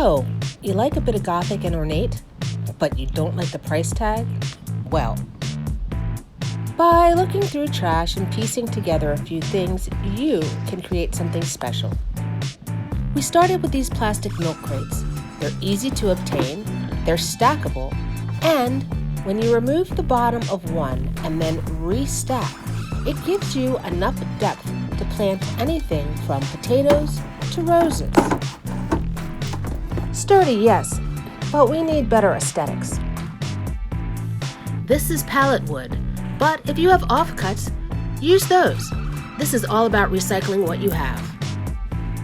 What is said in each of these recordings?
So, you like a bit of Gothic and ornate, but you don't like the price tag? Well, by looking through trash and piecing together a few things, you can create something special. We started with these plastic milk crates. They're easy to obtain, they're stackable, and when you remove the bottom of one and then restack, it gives you enough depth to plant anything from potatoes to roses. Sturdy, yes, but we need better aesthetics. This is pallet wood, but if you have offcuts, use those. This is all about recycling what you have.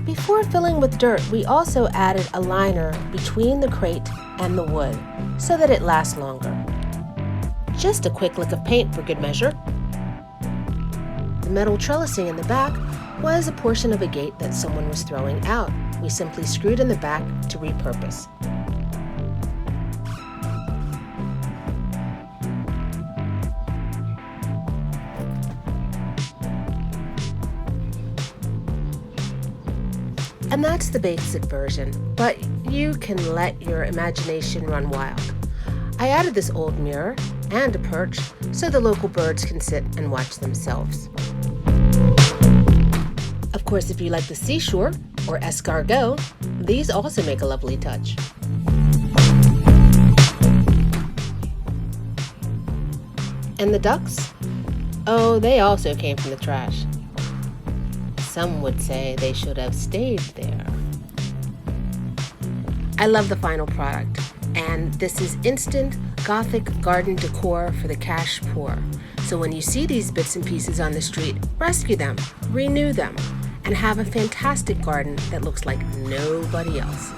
Before filling with dirt, we also added a liner between the crate and the wood so that it lasts longer. Just a quick lick of paint for good measure. The metal trellising in the back was a portion of a gate that someone was throwing out. We simply screwed in the back to repurpose. And that's the basic version, but you can let your imagination run wild. I added this old mirror and a perch so the local birds can sit and watch themselves. Of course, if you like the seashore or escargot, these also make a lovely touch. And the ducks? Oh, they also came from the trash. Some would say they should have stayed there. I love the final product, and this is instant Gothic garden decor for the cash poor. So when you see these bits and pieces on the street, rescue them, renew them, and have a fantastic garden that looks like nobody else.